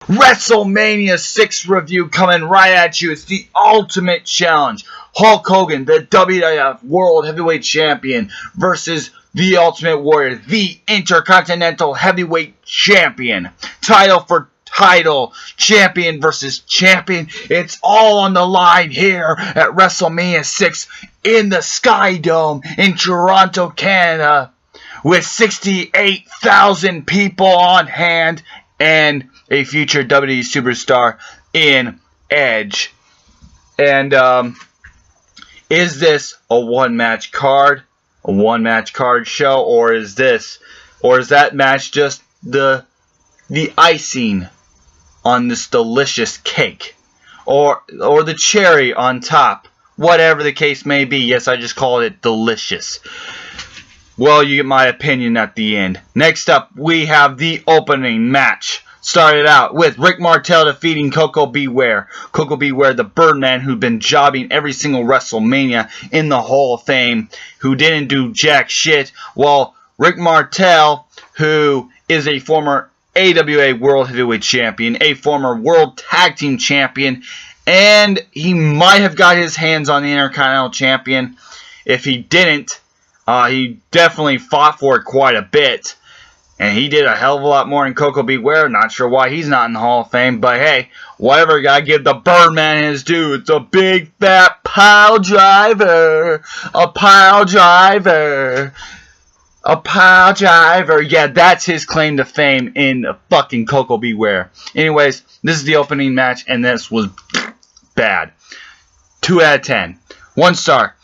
WrestleMania 6 review coming right at you. It's the ultimate challenge. Hulk Hogan, the WWF World Heavyweight Champion, versus the Ultimate Warrior, the Intercontinental Heavyweight Champion. Title for title, champion versus champion. It's all on the line here at WrestleMania 6 in the SkyDome in Toronto, Canada, with 68,000 people on hand and a future WWE superstar in Edge. And is this a one-match card, a one-match card show, or is that match just the icing on this delicious cake, or the cherry on top, whatever the case may be? Yes, I just called it delicious. Well, you get my opinion at the end. Next up, we have the opening match. Started out with Rick Martel defeating Koko B. Ware. Koko B. Ware, the Birdman, who'd been jobbing every single WrestleMania in the Hall of Fame, who didn't do jack shit. Well, Rick Martel, who is a former AWA World Heavyweight Champion, a former World Tag Team Champion, and he might have got his hands on the Intercontinental Champion. If he didn't, he definitely fought for it quite a bit. And he did a hell of a lot more than Koko B. Ware. Not sure why he's not in the Hall of Fame. But hey, whatever, gotta give the Birdman his due. It's a big fat pile driver. A pile driver. A pile driver. Yeah, that's his claim to fame in fucking Koko B. Ware. Anyways, this is the opening match, and this was bad. 2 out of 10. 1 star.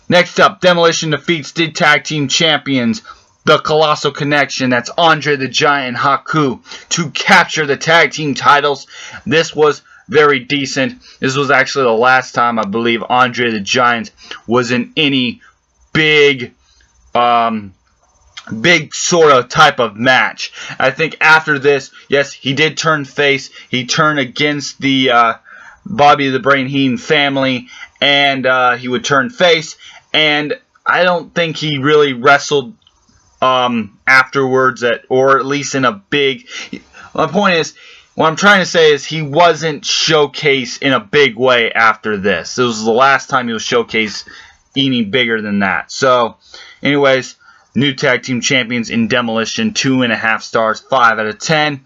Next up, Demolition defeats the Tag Team Champions, the Colossal Connection, that's Andre the Giant and Haku, to capture the tag team titles. This was very decent. This was actually the last time I believe Andre the Giant was in any big sort of type of match. I think after this, yes, he did turn face. He turned against the Bobby the Brain Heenan family, and he would turn face. And I don't think he really wrestled afterwards, or at least in a big... My point is, what I'm trying to say is he wasn't showcased in a big way after this. This was the last time he was showcased any bigger than that. So, anyways, new tag team champions in Demolition, 2.5 stars, 5 out of 10.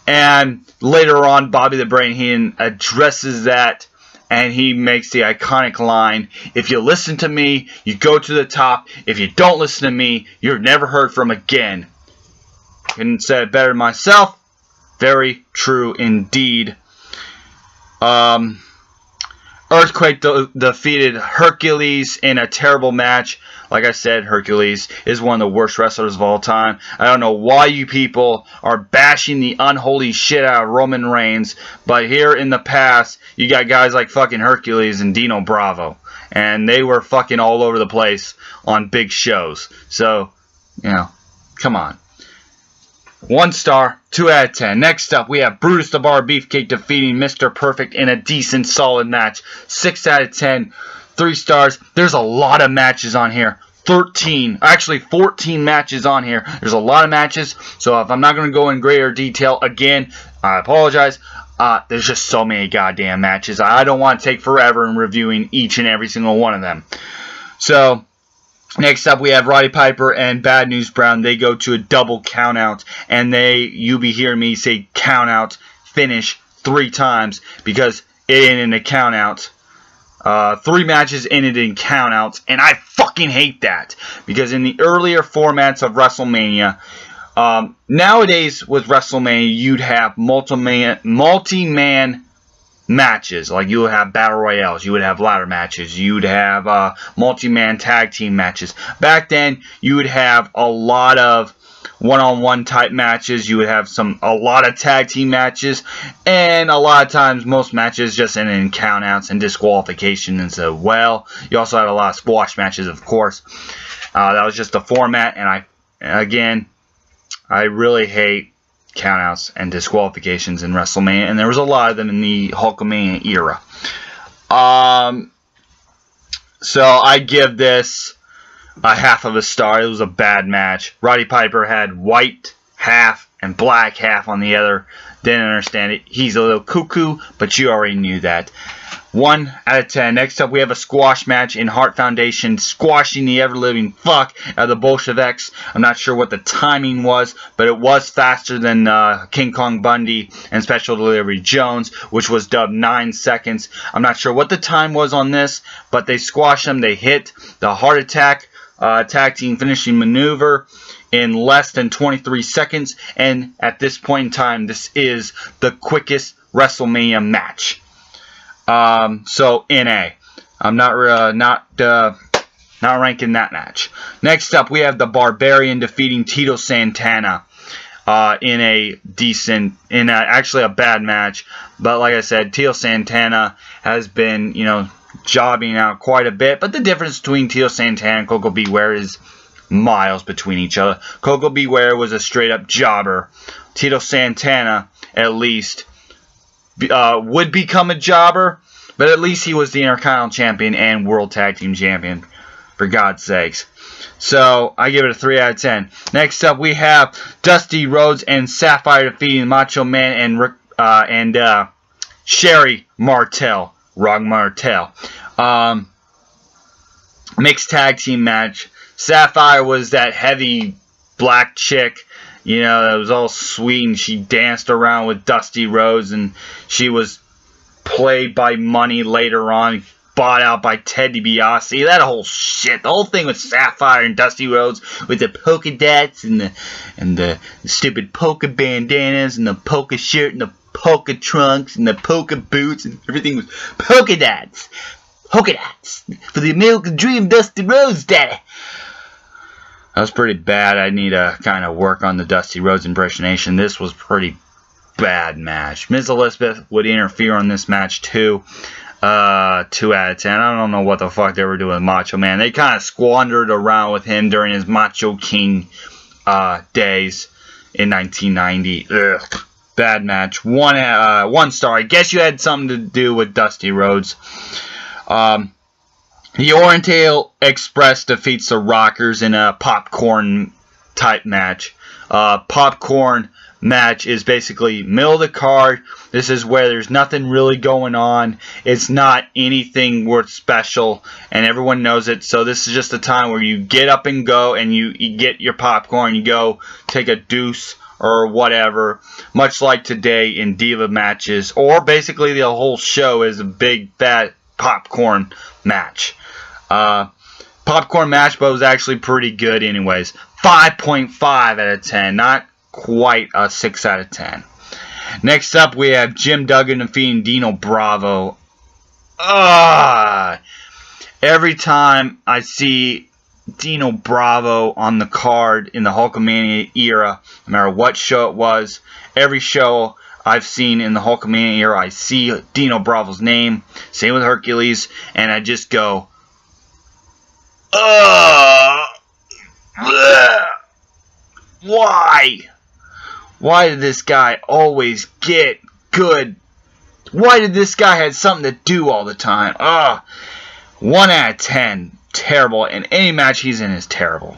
And later on, Bobby the Brain Heenan addresses that, and he makes the iconic line, "If you listen to me, you go to the top. If you don't listen to me, you're never heard from again." Couldn't say it better myself. Very true indeed. Earthquake defeated Hercules in a terrible match. Like I said, Hercules is one of the worst wrestlers of all time. I don't know why you people are bashing the unholy shit out of Roman Reigns, but here in the past, you got guys like fucking Hercules and Dino Bravo, and they were fucking all over the place on big shows. So, you know, come on. 1 star, 2 out of 10. Next up, we have Brutus the Bar Beefcake defeating Mr. Perfect in a decent, solid match. 6 out of 10. 3 stars. There's a lot of matches on here. 14 matches on here. There's a lot of matches. So if I'm not going to go in greater detail, again, I apologize. There's just so many goddamn matches. I don't want to take forever in reviewing each and every single one of them. So, next up, we have Roddy Piper and Bad News Brown. They go to a double countout, and you'll be hearing me say countout finish 3 times because it ended in a countout. 3 matches ended in countouts, and I fucking hate that because in the earlier formats of WrestleMania, nowadays with WrestleMania, you'd have multi-man matches. Like, you would have battle royales, you would have ladder matches, you would have multi-man tag team matches. Back then, you would have a lot of one-on-one type matches, you would have a lot of tag team matches, and a lot of times most matches just ended in countouts and disqualification as well. You also had a lot of squash matches, of course. That was just the format, and I really hate countouts and disqualifications in WrestleMania, and there was a lot of them in the Hulkamania era. So I give this a half of a star. It was a bad match. Roddy Piper had white half and black half on the other. Didn't understand it. He's a little cuckoo, but you already knew that. 1 out of 10. Next up, we have a squash match in Hart Foundation, squashing the ever-living fuck out of the Bolsheviks. I'm not sure what the timing was, but it was faster than King Kong Bundy and Special Delivery Jones, which was dubbed 9 seconds. I'm not sure what the time was on this, but they squashed them. They hit the Heart Attack tag team finishing maneuver in less than 23 seconds, and at this point in time, this is the quickest WrestleMania match. So NA. I'm not ranking that match. Next up, we have the Barbarian defeating Tito Santana in actually a bad match. But like I said, Tito Santana has been, jobbing out quite a bit. But the difference between Tito Santana and Koko B. Ware is miles between each other. Koko B. Ware was a straight up jobber. Tito Santana, at least, would become a jobber, but at least he was the Intercontinental Champion and World Tag Team Champion, for God's sakes. So, I give it a 3 out of 10. Next up, we have Dusty Rhodes and Sapphire defeating Macho Man and Sherri Martel. Mixed tag team match. Sapphire was that heavy black chick, that was all sweet, and she danced around with Dusty Rhodes, and she was played by money later on, bought out by Ted DiBiase. That whole shit, the whole thing with Sapphire and Dusty Rhodes, with the polka dots and the stupid polka bandanas and the polka shirt and the polka trunks and the polka boots, and everything was polka dots. Polka dots for the American dream, Dusty Rhodes, daddy. That was pretty bad. I need to kind of work on the Dusty Rhodes impersonation. This was pretty bad match. Ms. Elizabeth would interfere on this match too. 2 out of 10. I don't know what the fuck they were doing with Macho Man. They kind of squandered around with him during his Macho King days in 1990. Ugh. Bad match. 1 star. I guess you had something to do with Dusty Rhodes. The Orient Express defeats the Rockers in a popcorn type match. Popcorn match is basically middle of the card. This is where there's nothing really going on. It's not anything worth special, and everyone knows it. So this is just a time where you get up and go, and you get your popcorn. You go take a deuce or whatever, much like today in Diva matches, or basically the whole show is a big fat popcorn match. Popcorn match, but it was actually pretty good anyways. 5.5 out of 10, not quite a 6 out of 10. Next up, we have Jim Duggan defeating Dino Bravo. Every time I see Dino Bravo on the card in the Hulkamania era, no matter what show it was, every show I've seen in the Hulkamania era, I see Dino Bravo's name. Same with Hercules, and I just go, why? Why did this guy always get good? Why did this guy have something to do all the time? 1 out of 10. Terrible. And any match he's in is terrible.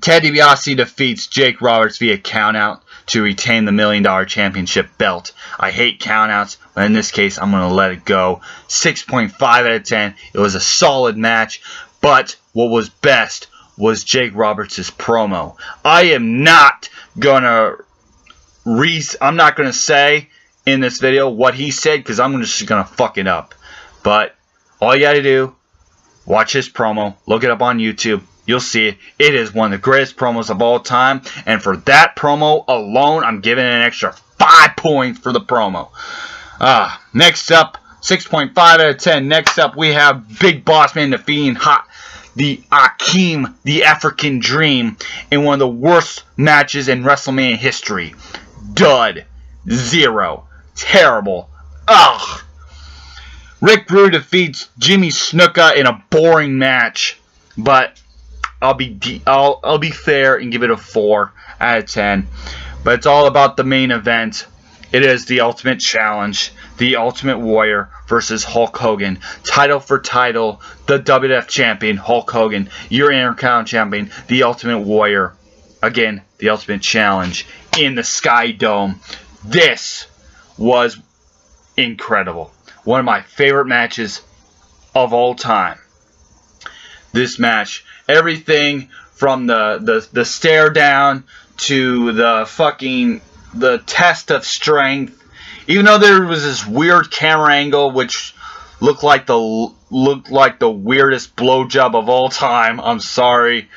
Ted DiBiase defeats Jake Roberts via countout to retain the $1 Million Championship belt. I hate countouts, but in this case, I'm going to let it go. 6.5 out of 10. It was a solid match, but what was best was Jake Roberts' promo. I am not going to say in this video what he said, because I'm just going to fuck it up. But all you got to do, watch his promo, look it up on YouTube. You'll see it. It is one of the greatest promos of all time. And for that promo alone, I'm giving it an extra 5 points for the promo. Next up, 6.5 out of 10. Next up, we have Big Bossman defeating the Akeem, the African Dream, in one of the worst matches in WrestleMania history. Dud. 0. Terrible. Rick Rude defeats Jimmy Snuka in a boring match, but I'll be fair and give it a 4 out of 10. But it's all about the main event. It is the Ultimate Challenge, the Ultimate Warrior versus Hulk Hogan. Title for title, the WWF Champion, Hulk Hogan. Your Intercontinental Champion, the Ultimate Warrior. Again, the Ultimate Challenge in the SkyDome. This was incredible. One of my favorite matches of all time. This match, everything from the stare down to the test of strength. Even though there was this weird camera angle which looked like the weirdest blowjob of all time. I'm sorry.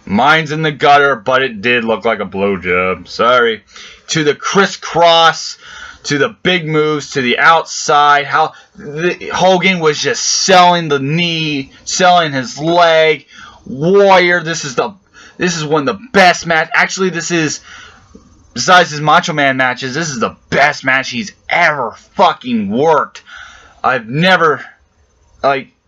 Mine's in the gutter, but it did look like a blowjob. Sorry. To the crisscross, to the big moves, to the outside. How Hogan was just selling the knee, selling his leg. Warrior, this is one of the best match. Actually, this is, besides his Macho Man matches, this is the best match he's ever fucking worked. I've never,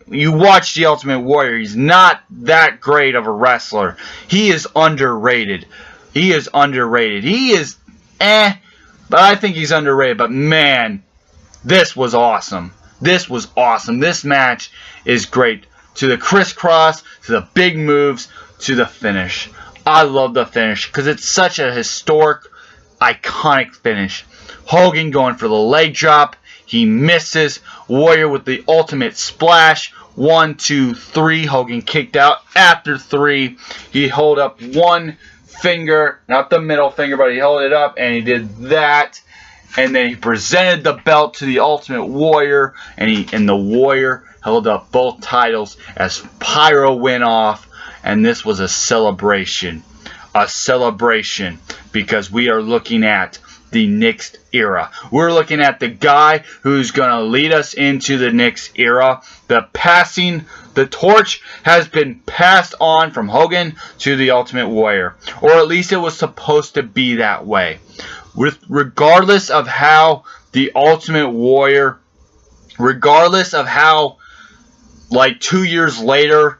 you watch The Ultimate Warrior, he's not that great of a wrestler. He is underrated. He is, but I think he's underrated. But man, this was awesome. This was awesome. This match is great. To the crisscross, to the big moves, to the finish. I love the finish because it's such a historic, iconic finish. Hogan going for the leg drop. He misses. Warrior with the ultimate splash. 1, 2, 3. Hogan kicked out after 3. He held up one finger, not the middle finger, but he held it up and he did that. And then he presented the belt to the Ultimate Warrior, and the Warrior held up both titles as Pyro went off, and this was a celebration. A celebration because we are looking at the next era. We're looking at the guy who's going to lead us into the next era. The torch has been passed on from Hogan to the Ultimate Warrior, or at least it was supposed to be that way. Regardless of how the Ultimate Warrior, regardless of how, 2 years later,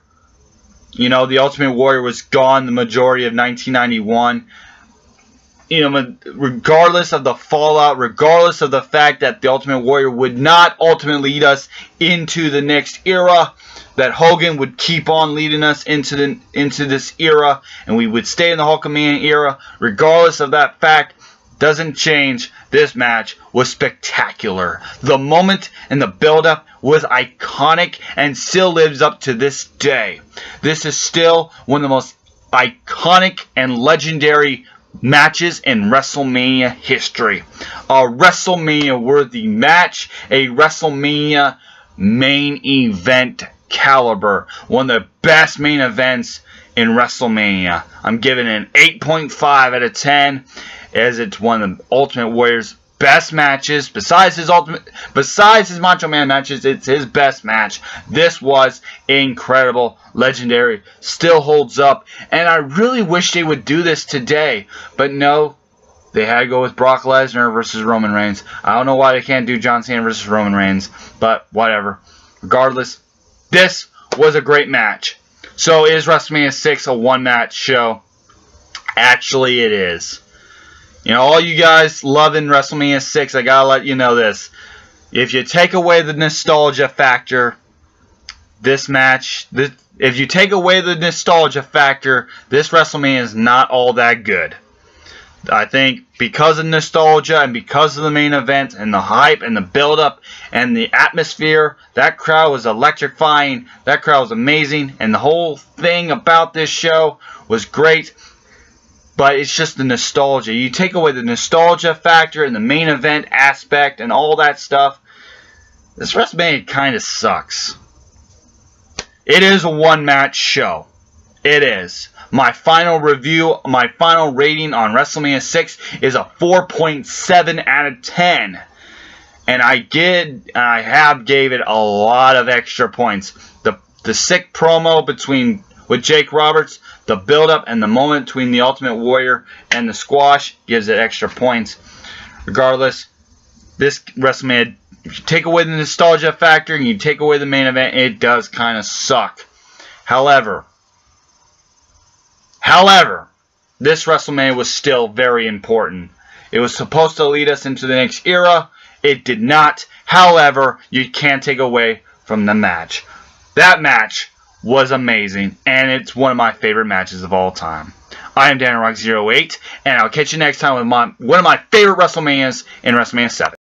the Ultimate Warrior was gone the majority of 1991. Regardless of the fallout, regardless of the fact that the Ultimate Warrior would not ultimately lead us into the next era, that Hogan would keep on leading us into this era, and we would stay in the Hulkamania era. Regardless of that fact, doesn't change. This match was spectacular. The moment and the build-up was iconic and still lives up to this day. This is still one of the most iconic and legendary matches in WrestleMania history. A WrestleMania worthy match. A WrestleMania main event caliber. One of the best main events in WrestleMania. I'm giving it an 8.5 out of 10. As it's one of the Ultimate Warrior's best matches. Besides his Macho Man matches, it's his best match. This was incredible, legendary, still holds up, and I really wish they would do this today, but no, they had to go with Brock Lesnar versus Roman Reigns. I don't know why they can't do John Cena versus Roman Reigns, but whatever. Regardless, this was a great match. So is WrestleMania 6 a one-match show? Actually, it is. All you guys loving WrestleMania 6, I gotta let you know this. If you take away the nostalgia factor, this WrestleMania is not all that good. I think because of nostalgia and because of the main event and the hype and the build-up and the atmosphere, that crowd was electrifying. That crowd was amazing. And the whole thing about this show was great. But it's just the nostalgia. You take away the nostalgia factor and the main event aspect and all that stuff, this WrestleMania kind of sucks. It is a one-match show. It is. My final review, my final rating on WrestleMania 6 is a 4.7 out of 10. And I gave it a lot of extra points. The sick promo with Jake Roberts, the build-up and the moment between the Ultimate Warrior and the squash gives it extra points. Regardless, this WrestleMania, if you take away the nostalgia factor and you take away the main event, it does kind of suck. However, this WrestleMania was still very important. It was supposed to lead us into the next era. It did not. However, you can't take away from the match. That match was amazing, and it's one of my favorite matches of all time. I am DanielRock08, and I'll catch you next time with one of my favorite WrestleManias in WrestleMania 7.